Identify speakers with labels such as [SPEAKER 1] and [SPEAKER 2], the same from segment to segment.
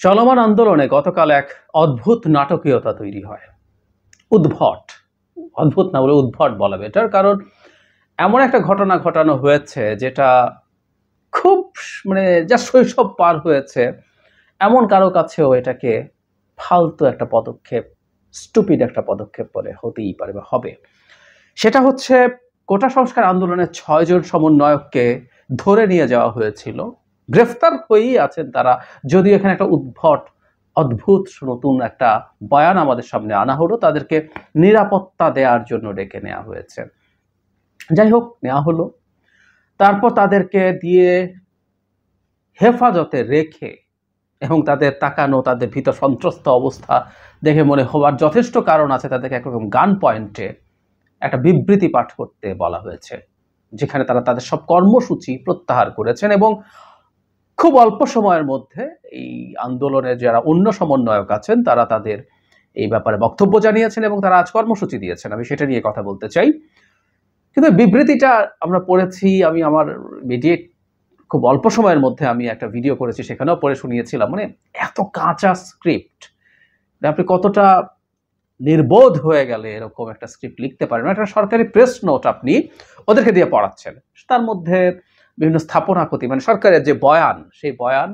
[SPEAKER 1] চলমান আন্দোলনে গতকাল এক অদ্ভুত নাটকীয়তা তৈরি হয়। উদ্ভট, অদ্ভুত না বলে উদ্ভট বলা বেটার। কারণ এমন একটা ঘটনা ঘটানো হয়েছে যেটা খুব মানে যা শৈশব পার হয়েছে এমন কারো কাছেও এটাকে ফালতু একটা পদক্ষেপ, স্টুপিড একটা পদক্ষেপ বলে হতেই পারে বা হবে। সেটা হচ্ছে কোটা সংস্কার আন্দোলনের ৬ জন সমন্বয়ককে ধরে নিয়ে যাওয়া হয়েছিল। গ্রেফতার হয়েই আছেন তারা। যদিও এখানে একটা অদ্ভুত নতুন একটা বয়ান আমাদের সামনে আনা হলো, তাদেরকে নিরাপত্তা দেওয়ার জন্য ডেকে নেওয়া হয়েছে। যাই হোক, নেওয়া হলো। তারপর তাদেরকে দিয়ে হেফাজতে রেখে এবং তাদের তাকানো, তাদের ভীত সন্ত্রস্ত অবস্থা দেখে মনে হওয়ার যথেষ্ট কারণ আছে, তাদেরকে একরকম গান পয়েন্টে একটা বিবৃতি পাঠ করতে বলা হয়েছে, যেখানে তারা তাদের সব কর্মসূচি প্রত্যাহার করেছেন এবং খুব অল্প সময়ের মধ্যে এই আন্দোলনের যারা অন্য সমন্বয়ক আছেন তারা তাদের এই ব্যাপারে বক্তব্য জানিয়েছেন এবং তারা আজ কর্মসূচি দিয়েছেন। আমি সেটা নিয়ে কথা বলতে চাই। কিন্তু বিবৃতিটা আমরা পড়েছি, আমি আমার ইমিডিয়েট খুব অল্প সময়ের মধ্যে আমি একটা ভিডিও করেছি, সেখানেও পড়ে শুনিয়েছিলাম। মানে এত কাঁচা স্ক্রিপ্ট, আপনি কতটা নির্বোধ হয়ে গেলে এরকম একটা স্ক্রিপ্ট লিখতে পারেন। একটা সরকারি প্রেস নোট আপনি ওদেরকে দিয়ে পড়াচ্ছেন, তার মধ্যে বিভিন্ন স্থাপনা ক্ষতি, মানে সরকারের যে বয়ান, সেই বয়ান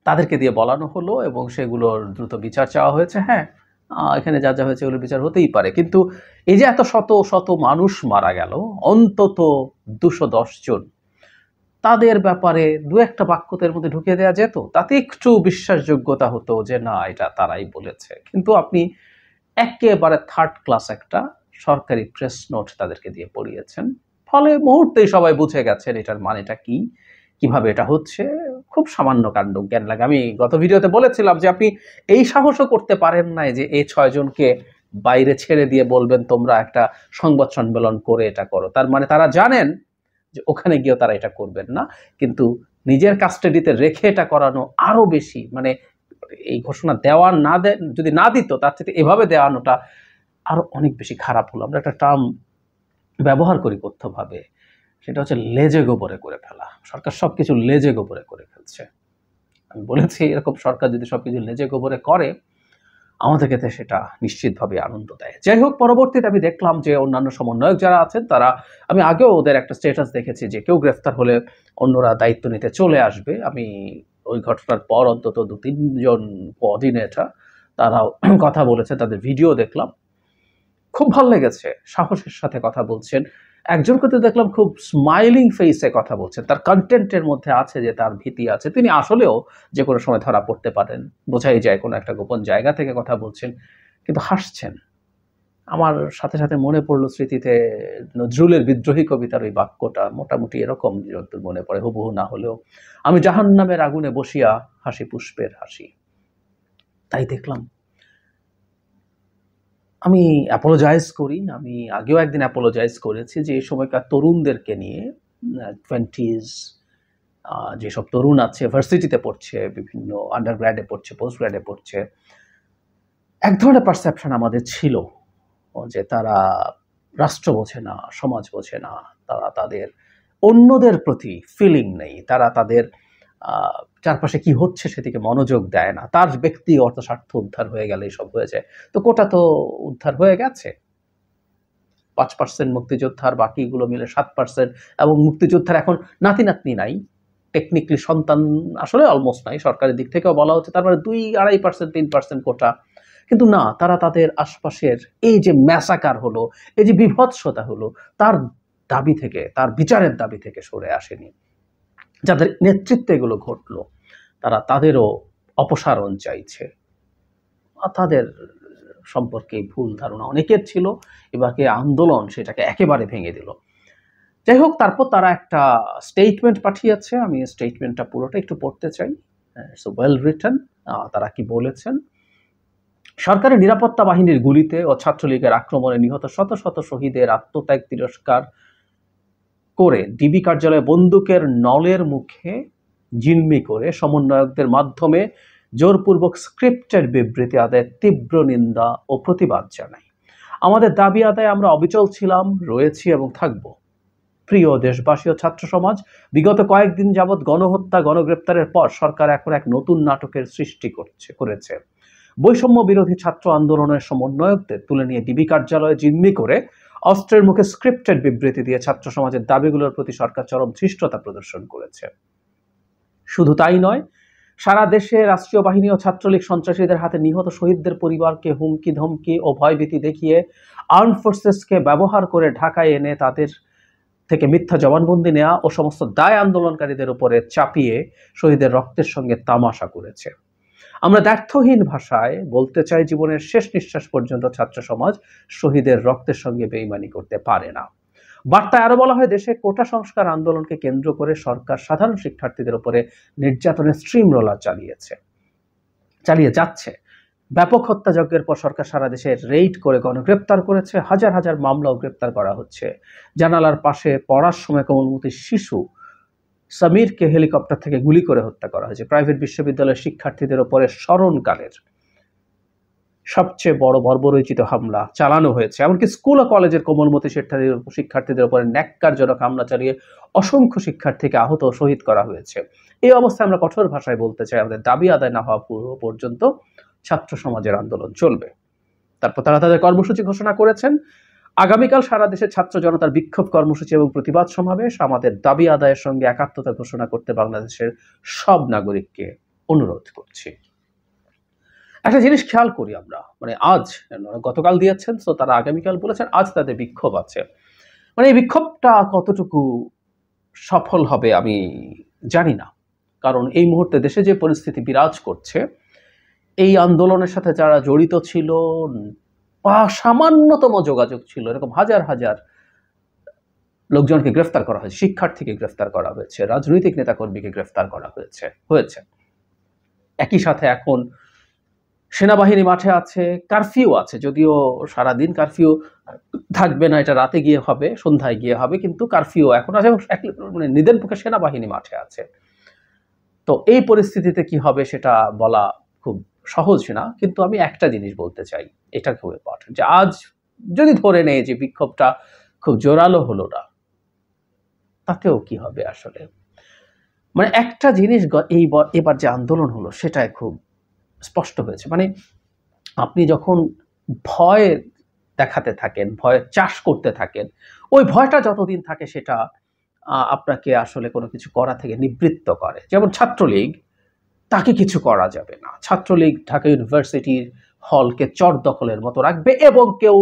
[SPEAKER 1] তাদেরকে দিয়ে বলানো হলো এবং সেগুলোর দ্রুত বিচার চাওয়া হয়েছে। হ্যাঁ, এখানে যা যা হয়েছে ওগুলোর বিচার হতেই পারে, কিন্তু এই যে এত শত শত মানুষ মারা গেল, অন্তত ২১০ জন, তাদের ব্যাপারে দু একটা বাক্যতের মধ্যে ঢুকিয়ে দেওয়া যেত, তাতে একটু বিশ্বাসযোগ্যতা হতো যে না, এটা তারাই বলেছে। কিন্তু আপনি একেবারে থার্ড ক্লাস একটা সরকারি প্রেস নোট তাদেরকে দিয়ে পড়িয়েছেন, ফলে মুহূর্তেই সবাই বুঝে গেছেন এটার মানেটা কি, কিভাবে এটা হচ্ছে। খুব সামান্য কাণ্ড জ্ঞান লাগে। আমি গত ভিডিওতে বলেছিলাম যে আপনি এই সাহসও করতে পারেন নাই যে এই ৬ জনকে বাইরে ছেড়ে দিয়ে বলবেন তোমরা একটা সংবাদ সম্মেলন করে এটা করো। তার মানে তারা জানেন যে ওখানে গিয়েও তারা এটা করবেন না, কিন্তু নিজের কাস্টাডিতে রেখে এটা করানো আরো বেশি, মানে এই ঘোষণা দেওয়া না যদি না দিত, তার থেকে এভাবে দেওয়ানোটা আরো অনেক বেশি খারাপ হলো। আমরা একটা টার্ম ব্যবহার করি কথ্যভাবে, সেটা হচ্ছে লেজে গোবরে করে ফেলা। সরকার সবকিছু লেজে গোবরে করে ফেলছে। আমি বলেছি এরকম সরকার যদি সবকিছু লেজে গোবরে করে, আমাদের ক্ষেত্রে সেটা নিশ্চিতভাবে আনন্দ দেয়। যাই হোক, পরবর্তীতে আমি দেখলাম যে অন্যান্য সমন্বয়ক যারা আছেন তারা, আমি আগেও ওদের একটা স্ট্যাটাস দেখেছি যে কেউ গ্রেফতার হলে অন্যরা দায়িত্ব নিতে চলে আসবে। আমি ওই ঘটনার পর অন্তত ২-৩ জন কোঅর্ডিনেটর তারাও কথা বলেছে, তাদের ভিডিও দেখলাম। খুব ভালো লেগেছে, সাহসের সাথে কথা বলছেন। একজনকে তো দেখলাম খুব স্মাইলিং ফেসে কথা বলছেন, তার কন্টেন্টের মধ্যে আছে যে তার ভীতি আছে, তিনি আসলেও যে কোনো সময় ধরা পড়তে পারেন, বোঝাই যায় কোনো একটা গোপন জায়গা থেকে কথা বলছেন, কিন্তু হাসছেন। আমার সাথে সাথে মনে পড়লো স্মৃতিতে নজরুলের বিদ্রোহী কবিতার ওই বাক্যটা, মোটামুটি এরকম যতদূর মনে পড়ে, হুবহু না হলেও, আমি জাহান্নামের আগুনে বসিয়া হাসি পুষ্পের হাসি। তাই দেখলাম। আমি অ্যাপোলোজাইজ করি। আমি আগেও একদিন অ্যাপোলোজাইজ করেছি যে এই সময়কার তরুণদেরকে নিয়ে, 20s যেসব তরুণ আছে, ভার্সিটিতে পড়ছে, বিভিন্ন আন্ডার গ্র্যাডে পড়ছে, পোস্ট গ্র্যাডে পড়ছে, এক ধরনের পারসেপশন আমাদের ছিল যে তারা রাষ্ট্র বোঝে না, সমাজ বোঝে না, তারা তাদের অন্যদের প্রতি ফিলিং নেই, তারা তাদের চারপাশে কি হচ্ছে সেদিকে মনোযোগ দেয় না, তার ব্যক্তিগত স্বার্থ উদ্ধার হয়ে গেলে সব হয়ে যায়। তো কোটা তো উদ্ধার হয়ে গেছে, 5% মুক্তিযোদ্ধার, বাকিগুলো মিলে 7%, এবং মুক্তিযোদ্ধার এখন নাতি নাতনি নাই, টেকনিক্যালি সন্তান আসলে অলমোস্ট নাই, সরকারের দিক থেকেও বলা হচ্ছে, তারপরে 2-2.5%, 3% কোটা। কিন্তু না, তারা তাদের আশপাশের এই যে ম্যাসাকার হলো, এই যে বিভৎসতা হলো, তার দাবি থেকে, তার বিচারের দাবি থেকে সরে আসেনি। যাদের নেতৃত্বে এগুলো ঘটলো, তারা তাদেরও অপসারণ চাইছে। তাদের সম্পর্কে ভুল ধারণা অনেকের ছিল, এবারকে আন্দোলন সেটাকে একেবারে ভেঙে দিল। যাই হোক, তারপর তারা একটা স্টেটমেন্ট পাঠিয়েছে, আমি স্টেটমেন্টটা পুরোটা একটু পড়তে চাই। It's well written. তারা কি বলেছেন: সরকারের নিরাপত্তা বাহিনীর গুলিতে ও ছাত্রলীগের আক্রমণে নিহত শত শত শহীদের আত্মত্যাগ তিরস্কার করে ডিবি কার্যালয়ে বন্দুকের নলের মুখে জিম্মি করে সমন্বয়কদের মাধ্যমে জোরপূর্বক স্ক্রিপ্টের বিবৃতি আদায়ের তীব্র নিন্দা ও প্রতিবাদ জানাই। আমাদের দাবি আদায়ে আমরা অবিচল ছিলাম, রয়েছি এবং থাকব। প্রিয় দেশবাসী ও ছাত্র সমাজ, বিগত কয়েকদিন যাবৎ গণহত্যা গণগ্রেপ্তারের পর সরকার এখন এক নতুন নাটকের সৃষ্টি করেছে। বৈষম্য বিরোধী ছাত্র আন্দোলনের সমন্বয়কদের তুলে নিয়ে ডিবি কার্যালয়ে জিম্মি করে অস্ত্রের মুখে স্ক্রিপ্টেড বিবৃতি দিয়ে ছাত্র সমাজের দাবিগুলোর প্রতি সরকার চরম ধৃষ্টতা প্রদর্শন করেছে। শুধু তাই নয়, সারা দেশে রাষ্ট্রীয় বাহিনী ও ছাত্রলীগ সন্ত্রাসীদের হাতে নিহত শহীদদের পরিবারকে হুমকি ধমকি ও ভয়ভীতি দেখিয়ে আর্মড ফোর্সেসকে ব্যবহার করে ঢাকায় এনে তাদের থেকে মিথ্যা জবানবন্দি নেওয়া ও সমস্ত দায় আন্দোলনকারীদের উপরে চাপিয়ে শহীদের রক্তের সঙ্গে তামাশা করেছে। আমরা দ্ব্যর্থহীন ভাষায় বলতে চাই, জীবনের শেষ নিঃশ্বাস পর্যন্ত ছাত্র সমাজ শহীদের রক্তের সঙ্গে বেইমানি করতে পারে না। বার্তায় আরো বলা হয়, দেশে কোটা সংস্কার আন্দোলনকে কেন্দ্র করে সরকার সাধারণ শিক্ষার্থীদের উপরে নির্যাতনের স্ট্রিম রোলার চালিয়ে যাচ্ছে। ব্যাপক হত্যাযজ্ঞের পর সরকার সারা দেশে রেইড করে গণগ্রেপ্তার করেছে। হাজার হাজার মামলাও গ্রেপ্তার করা হচ্ছে। জানালার পাশে পড়ার সময় কোমলমতি শিশু সামিরকে হেলিকপ্টার থেকে গুলি করে হত্যা করা হয়েছে। প্রাইভেট বিশ্ববিদ্যালয়ের শিক্ষার্থীদের উপরে স্মরণকালের সবচেয়ে বড় বর্বরোচিত হামলা চালানো হয়েছে। এমনকি স্কুল ও কলেজের কোমলমতি শিক্ষার্থীদের উপরে ন্যাক্কারজনক হামলা চালিয়ে অসংখ্য শিক্ষার্থীকে আহত ও শহীদ করা হয়েছে। এই অবস্থায় আমরা কঠোর ভাষায় বলতে চাই, আমাদের দাবি আদায় না হওয়া পর্যন্ত ছাত্র সমাজের আন্দোলন চলবে। তারপর তারা তাদের কর্মসূচি ঘোষণা করেছেন। আগামীকাল সারা দেশে ছাত্র জনতার বিক্ষোভ কর্মসূচি এবং প্রতিবাদ সমাবেশ। আমাদের দাবি আদায়ের সঙ্গে একাত্মতা ঘোষণা করতে বাংলাদেশের সব নাগরিককে অনুরোধ করছি। একটা জিনিস খেয়াল করি আমরা, মানে আজ গতকাল দিয়েছেন, তো তারা আগামীকাল বলেছেন আজ তাদের বিক্ষোভ আছে। মানে এই বিক্ষোভটা কতটুকু সফল হবে আমি জানি না, কারণ এই মুহূর্তে দেশে যে পরিস্থিতি বিরাজ করছে, এই আন্দোলনের সাথে যারা জড়িত ছিল বা সামান্যতম যোগাযোগ ছিল, এরকম হাজার হাজার লোকজনকে গ্রেফতার করা হয়েছে, শিক্ষার্থীকে গ্রেফতার করা হয়েছে, রাজনৈতিক নেতাকর্মীকে গ্রেফতার করা হয়েছে। একই সাথে এখন সেনাবাহিনী মাঠে আছে, কারফিউ আছে, যদিও সারাদিন কারফিউ থাকবে না, এটা রাতে গিয়ে হবে, সন্ধ্যায় গিয়ে হবে, কিন্তু কারফিউ এখন আছে, মানে নিদেন পক্ষে সেনাবাহিনী মাঠে আছে। তো এই পরিস্থিতিতে কি হবে সেটা বলা খুব সহজ না, কিন্তু আমি একটা জিনিস বলতে চাই, এটা খুব ইম্পর্টেন্ট, যে আজ যদি ধরে নেই যে বিক্ষোভটা খুব জোরালো হলো না, তাতেও কি হবে আসলে। মানে একটা জিনিস এবার যে আন্দোলন হলো সেটাই খুব স্পষ্ট হয়েছে। মানে আপনি যখন ভয় দেখাতে থাকেন, ভয় চাষ করতে থাকেন, ওই ভয়টা যতদিন থাকে সেটা আপনাকে আসলে কোনো কিছু করা থেকে নিবৃত্ত করে। যেমন ছাত্রলীগ, তাকে কিছু করা যাবে না। ছাত্রলীগ ঢাকা ইউনিভার্সিটির হলকে চর দখলের মতো রাখবে এবং কেউ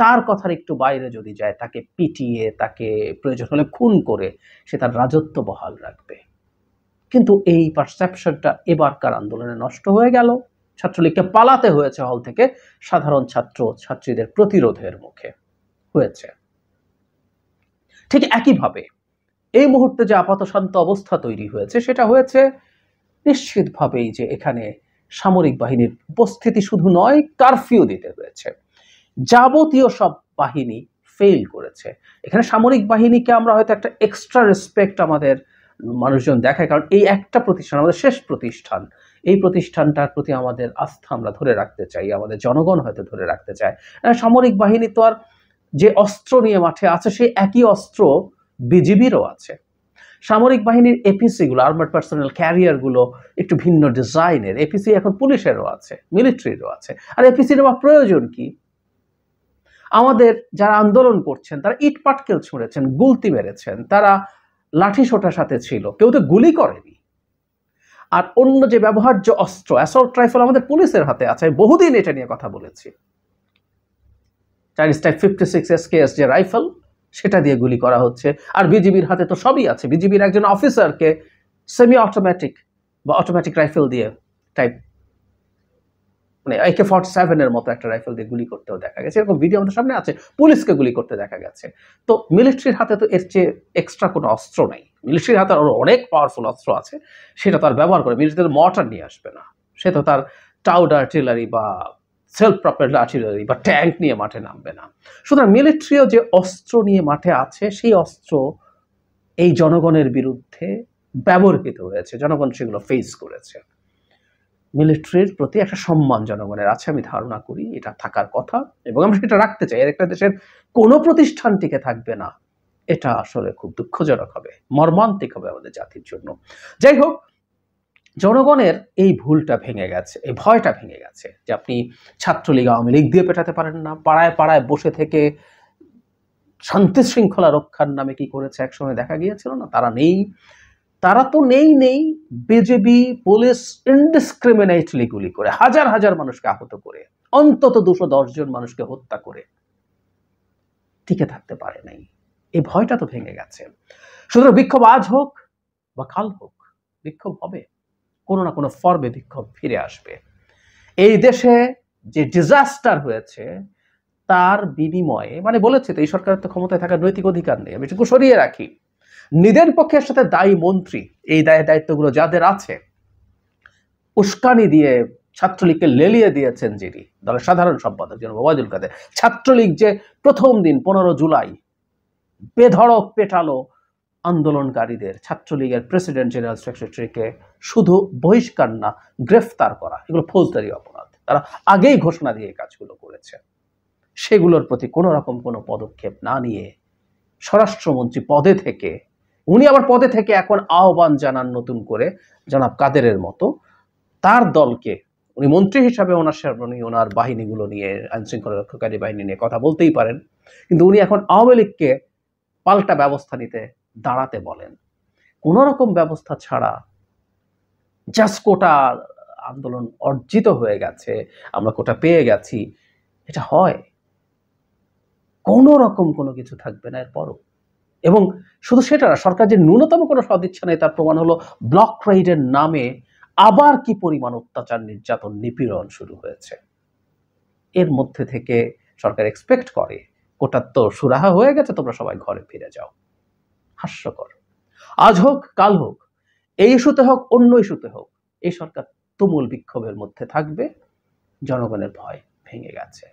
[SPEAKER 1] তার কথার একটু বাইরে যদি যায় তাকে পিটিয়ে, তাকে প্রয়োজন হলে খুন করে সে তার রাজত্ব বহাল রাখবে। কিন্তু এই পারসেপশনটা এবারকার আন্দোলনে নষ্ট হয়ে গেল। ছাত্রলীগকে পালাতে হয়েছে হল থেকে সাধারণ ছাত্রীদের প্রতিরোধের মুখে হয়েছে। ঠিক একইভাবে এই মুহূর্তে যে আপাতশান্ত অবস্থা তৈরি হয়েছে সেটা হয়েছে নিশ্চিতভাবেই যে এখানে সামরিক বাহিনীর উপস্থিতি শুধু নয়, কারফিউ দিতে হয়েছে। যাবতীয় সব বাহিনী ফেল করেছে। এখানে সামরিক বাহিনীকে আমরা হয়তো একটা এক্সট্রা রেসপেক্ট আমাদের মানুষজন দেখায়, কারণ এই একটা প্রতিষ্ঠান আমাদের শেষ প্রতিষ্ঠান, এই প্রতিষ্ঠানটার প্রতি আমাদের আস্থা আমরা ধরে রাখতে চাই, আমাদের জনগণ হয়তো ধরে রাখতে চায়। সামরিক বাহিনী তো আর যে অস্ত্র নিয়ে মাঠে আছে সেই একই অস্ত্র বিজিবিরও আছে। সামরিক বাহিনীর এপিসি গুলো, আর্মার্ড পার্সোনাল ক্যারিয়ার গুলো একটু ভিন্ন ডিজাইনের। এপিসি এখন পুলিশেরও আছে, মিলিটারিরও আছে। আর এপিসি নেওয়ার প্রয়োজন কি? আমাদের যারা আন্দোলন করছেন তারা ইট পাটকেল ছুঁড়েছেন, গুলতি মেরেছেন, তারা লাঠি সোটার সাথে ছিল, কেউ তো গুলি করেনি। আর অন্য যে ব্যবহার্য অস্ত্র অ্যাসল্ট রাইফেল আমাদের পুলিশের হাতে আছে, বহুদিন এটা নিয়ে কথা বলেছি। চাইনিজ টাইপ 56 SKS যে রাইফেল, সেটা দিয়ে গুলি করা হচ্ছে। আর বিজিবির হাতে তো সবই আছে। বিজিবির একজন অফিসারকে সেমি অটোমেটিক বা অটোমেটিক রাইফেল দিয়ে টাইপ, মানে AK-47 এর মতো একটা রাইফেল দিয়ে গুলি করতেও দেখা গেছে। এরকম ভিডিও আমাদের সামনে আছে, পুলিশকে গুলি করতে দেখা গেছে। তো মিলিটারির হাতে তো এর চেয়ে এক্সট্রা কোনো অস্ত্র নাই। মিলিটারির হাতে আরো অনেক পাওয়ারফুল অস্ত্র আছে, সেটা তার ব্যবহার করে। মিলিটারি মর্টার নিয়ে আসবে না, সে তো তার টাউড আর্টিলারি বা সেলফ প্রপেলড আর্টিলারি বা ট্যাঙ্ক নিয়ে মাঠে নামবে না। সুতরাং মিলিটারিও যে অস্ত্র নিয়ে মাঠে আছে, সেই অস্ত্র এই জনগণের বিরুদ্ধে ব্যবহৃত হয়েছে, জনগণ সেগুলো ফেস করেছে। মিলিটারির প্রতি একটা সম্মান জনগণের আছে, আমি ধারণা করি এটা থাকার কথা, এবং আমরা সেটা রাখতে চাই। এর একটা দেশের কোনো প্রতিষ্ঠান টিকে থাকবে না এটা আসলে খুব দুঃখজনক হবে, মর্মান্তিক হবে আমাদের জাতির জন্য। যাই হোক, জনগণের এই ভুলটা ভেঙে গেছে, এই ভয়টা ভেঙে গেছে যে আপনি ছাত্রলীগ আওয়ামী লীগ দিয়ে পেটাতে পারেন না। পাড়ায় পাড়ায় বসে থেকে শান্তি শৃঙ্খলা রক্ষার নামে কি করেছে একসময় দেখা গিয়েছিল না? তারা নেই, তারা তো নেই, বিজেপি পুলিশ ইনডিসক্রিমিনেটলি গুলি করে হাজার হাজার মানুষকে আহত করে অন্তত 210 জন মানুষকে হত্যা করে টিকে থাকতে পারে নাই। এই ভয়টা তো ভেঙে গেছে। সুতরাং বিক্ষোভ আজ হোক বা কাল হোক, বিক্ষোভ হবে, কোনো না কোনো ফর্মে বিক্ষোভ ফিরে আসবে। এই দেশে যে ডিজাস্টার হয়েছে তার বিনিময়ে, মানে বলেছে তো এই সরকারের তো ক্ষমতায় থাকার নৈতিক অধিকার নেই, আমি এটুকু সরিয়ে রাখি। নিদেনপক্ষের সাথে দায়ী মন্ত্রী, এই দায়িত্বগুলো যাদের আছে, উস্কানি দিয়ে ছাত্রলীগকে লেলিয়ে দিয়েছেন যিনি দলের সাধারণ সম্পাদক জনাব ওবায়দুল কাদের। ছাত্রলীগ যে প্রথম দিন 15 জুলাই বেধড়ক পেটালো আন্দোলনকারীদের, ছাত্রলীগের প্রেসিডেন্ট জেনারেল সেক্রেটারিকে শুধু বহিষ্কার না, গ্রেফতার করা, এগুলো ফৌজদারি অপরাধ। তারা আগেই ঘোষণা দিয়ে এই কাজগুলো করেছে। সেগুলোর প্রতি কোনো রকম কোনো পদক্ষেপ না নিয়ে স্বরাষ্ট্রমন্ত্রী পদে থেকে, উনি আবার পদে থেকে এখন আহ্বান জানান নতুন করে জনাব কাদেরের মতো তার দলকে, উনি মন্ত্রী হিসাবে ওনার বাহিনীগুলো নিয়ে, আইন শৃঙ্খলা রক্ষাকারী বাহিনী নিয়ে কথা বলতেই পারেন, কিন্তু উনি এখন আওয়ামী লীগকে পাল্টা ব্যবস্থা নিতে দাঁড়াতে বলেন। কোন রকম ব্যবস্থা ছাড়া জাস্ট কোটা আন্দোলন অর্জিত হয়ে গেছে, আমরা কোটা পেয়ে গেছি, এটা হয়? কোন রকম কোনো কিছু থাকবে না এরপরও। এবং শুধু সেটা না, সরকার যে ন্যূনতম কোনো সদিচ্ছা নেই তার প্রমাণ হলো ব্লক রেইডের নামে আবার কি পরিমাণ অত্যাচার, নির্যাতন, নিপীড়ন শুরু হয়েছে। এর মধ্যে থেকে সরকার এক্সপেক্ট করে কোটার তো সুরাহা হয়ে গেছে, তোমরা সবাই ঘরে ফিরে যাও। হাস্যকর। আজ হোক কাল হোক, এই ইস্যুতে হোক অন্য ইস্যুতে হোক, এই সরকার তুমুল বিক্ষোভের মধ্যে থাকবে। জনগণের ভয় ভেঙে গেছে।